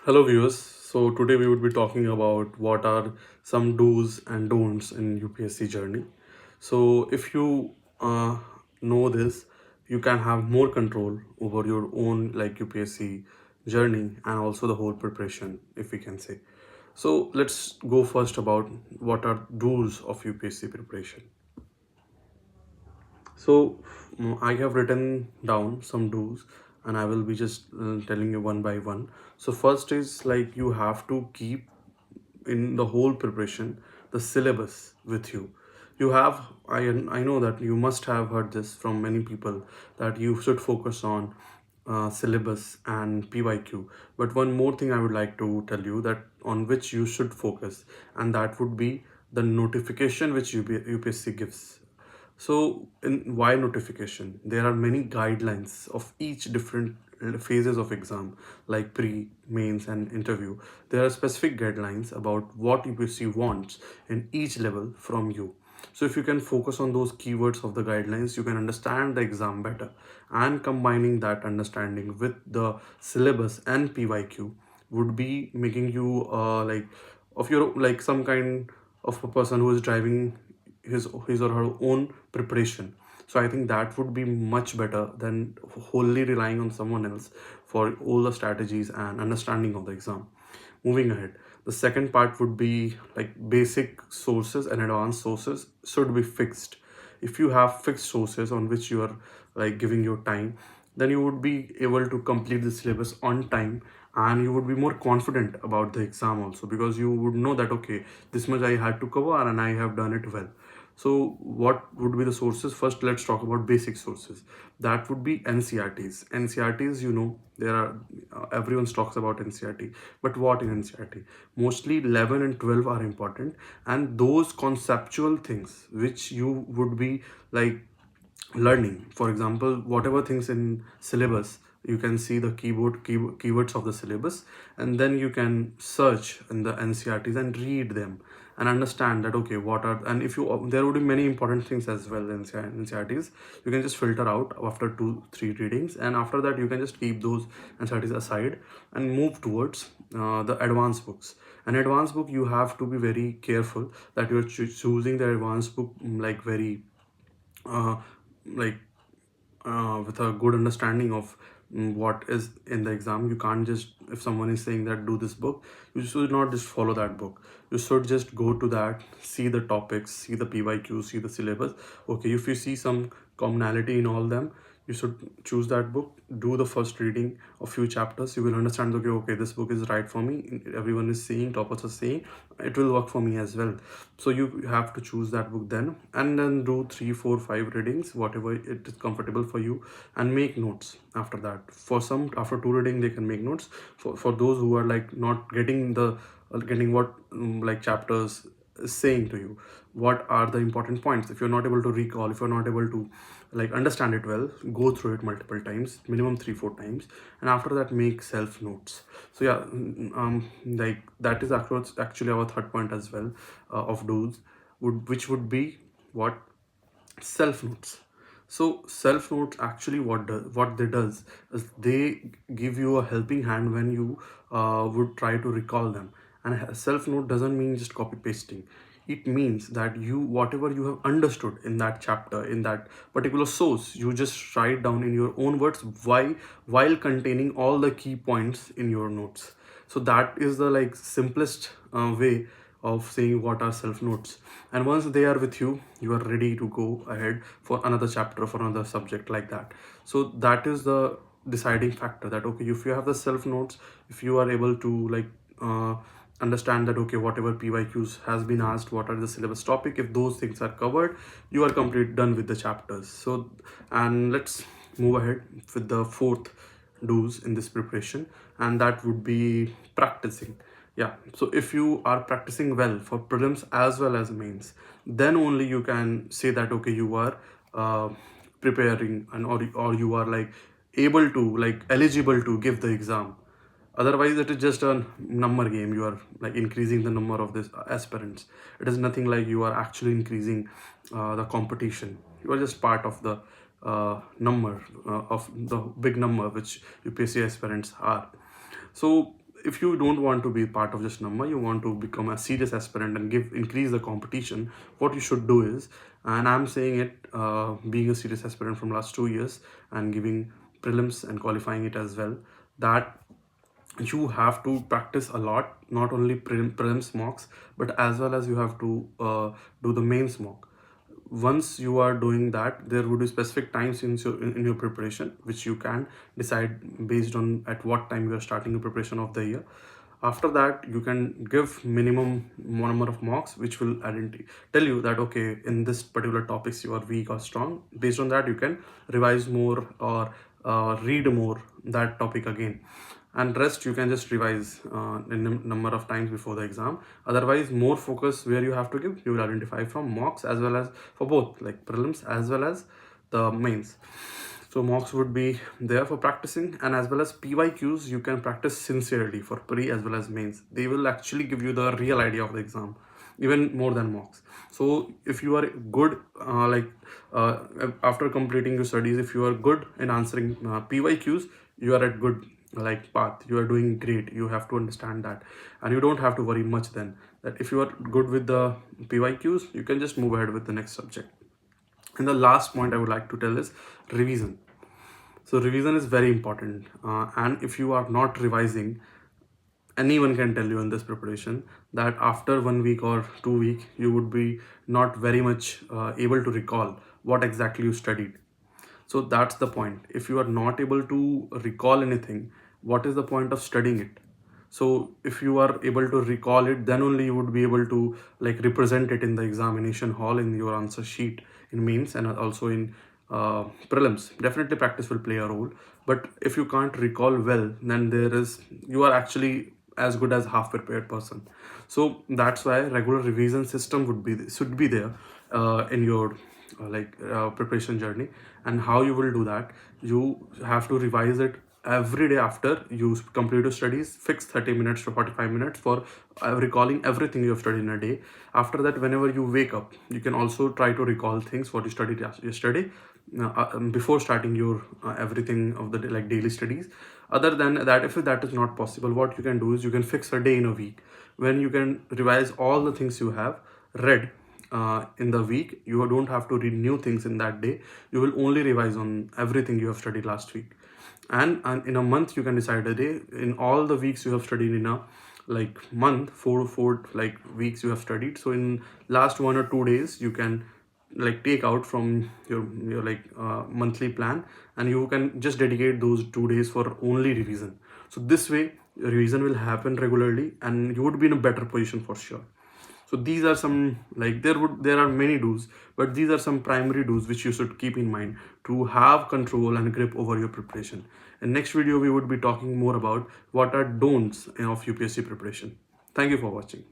Hello viewers. So today we would be talking about what are some do's and don'ts in UPSC journey. So if you know this, you can have more control over your own UPSC journey and also the whole preparation, if we can say. So let's go first about what are do's of UPSC preparation. So I have written down some do's and I will be just telling you one by one. So first is like you have to keep in the whole preparation the syllabus with you. You have I know that you must have heard this from many people that you should focus on syllabus and PYQ. But one more thing I would like to tell you that on which you should focus, and that would be the notification which UPSC gives. So, in why notification? There are many guidelines of each different phases of exam, like pre, mains, and interview. There are specific guidelines about what UPSC wants in each level from you. So, if you can focus on those keywords of the guidelines, you can understand the exam better. And combining that understanding with the syllabus and PYQ would be making you of your like some kind of a person who is driving his or her own preparation. So I think that would be much better than wholly relying on someone else for all the strategies and understanding of the exam. Moving ahead, the second part would be like basic sources and advanced sources should be fixed. If you have fixed sources on which you are like giving your time, then you would be able to complete the syllabus on time, and you would be more confident about the exam also, because you would know that okay, this much I had to cover and I have done it well. So what would be the sources? First, let's talk about basic sources. That would be NCRTs. NCRTs, there are everyone talks about NCRT, but what in NCRT? Mostly 11 and 12 are important, and those conceptual things which you would be like learning. For example, whatever things in syllabus, you can see the keywords of the syllabus, and then you can search in the NCRTs and read them and understand that okay, what are, and if you there would be many important things as well in NCRTs. You can just filter out after 2 3 readings, and after that you can just keep those NCRTs aside and move towards the advanced books. An advanced book, you have to be very careful that you're choosing the advanced book very uh, like with a good understanding of what is in the exam. You can't just, if someone is saying that do this book, you should not just follow that book. You should just go to that, see the topics, see the PYQ, see the syllabus. Okay, if you see some commonality in all them, you should choose that book, do the first reading of few chapters. You will understand, okay, this book is right for me, everyone is saying, toppers are saying, it will work for me as well. So you have to choose that book then, and then do 3 4 5 readings, whatever it is comfortable for you, and make notes after that. For some, after 2 reading they can make notes. For those who are like not getting the getting what chapters is saying to you, what are the important points, if you're not able to recall, if you're not able to understand it well, go through it multiple times, minimum 3 4 times, and after that make self notes. So yeah, that is actually our third point as well, of do's, which would be what? Self notes. So self notes actually what they does is they give you a helping hand when you would try to recall them. And self note doesn't mean just copy pasting. It means that you, whatever you have understood in that chapter, in that particular source, you just write down in your own words, why, while containing all the key points in your notes. So that is the simplest way of saying what are self notes. And once they are with you, you are ready to go ahead for another chapter, for another subject, like that. So that is the deciding factor, that okay, if you have the self notes, if you are able to uh, understand that okay, whatever PYQs has been asked, what are the syllabus topic, if those things are covered, you are complete done with the chapters. So, and let's move ahead with the fourth do's in this preparation, and that would be practicing. Yeah, so if you are practicing well for prelims as well as mains, then only you can say that okay, you are preparing, and or you are able to eligible to give the exam. Otherwise it is just a number game. You are increasing the number of this aspirants. It is nothing like you are actually increasing the competition. You are just part of the number of the big number which UPSC aspirants are. So if you don't want to be part of just number, you want to become a serious aspirant and increase the competition, what you should do is, and I'm saying it, being a serious aspirant from last 2 years and giving prelims and qualifying it as well, that you have to practice a lot, not only prelims mocks, but as well as you have to do the mains mock. Once you are doing that, there would be specific times in your preparation which you can decide based on at what time you are starting the preparation of the year. After that, you can give minimum number of mocks which will tell you that okay, in this particular topics you are weak or strong. Based on that, you can revise more or read more that topic again, and rest you can just revise in number of times before the exam. Otherwise, more focus where you have to give, you will identify from mocks as well as for both like prelims as well as the mains. So mocks would be there for practicing, and as well as PYQs you can practice sincerely for pre as well as mains. They will actually give you the real idea of the exam, even more than mocks. So if you are good, after completing your studies, if you are good in answering PYQs, you are at good like path, you are doing great. You have to understand that, and you don't have to worry much then, that if you are good with the PYQs, you can just move ahead with the next subject. And the last point I would like to tell is revision. So revision is very important, and if you are not revising, anyone can tell you in this preparation that after 1 week or 2 week, you would be not very much able to recall what exactly you studied. So that's the point. If you are not able to recall anything, what is the point of studying it? So if you are able to recall it, then only you would be able to like represent it in the examination hall in your answer sheet in mains and also in prelims. Definitely practice will play a role, but if you can't recall well, then you are actually as good as half prepared person. So that's why regular revision system should be there in your preparation journey. And how you will do that, you have to revise it every day after you complete your studies. Fix 30 minutes to 45 minutes for recalling everything you have studied in a day. After that, whenever you wake up, you can also try to recall things what you studied yesterday before starting your everything of the day, like daily studies. Other than that, if that is not possible, what you can do is you can fix a day in a week when you can revise all the things you have read in the week. You don't have to read new things in that day. You will only revise on everything you have studied last week. And in a month, you can decide a day. In all the weeks you have studied in a like month, four like weeks you have studied. So in last 1 or 2 days, you can like take out from your monthly plan, and you can just dedicate those 2 days for only revision. So this way, revision will happen regularly, and you would be in a better position for sure. So these are some like there are many do's, but these are some primary do's which you should keep in mind to have control and grip over your preparation. In next video, we would be talking more about what are don'ts of UPSC preparation. Thank you for watching.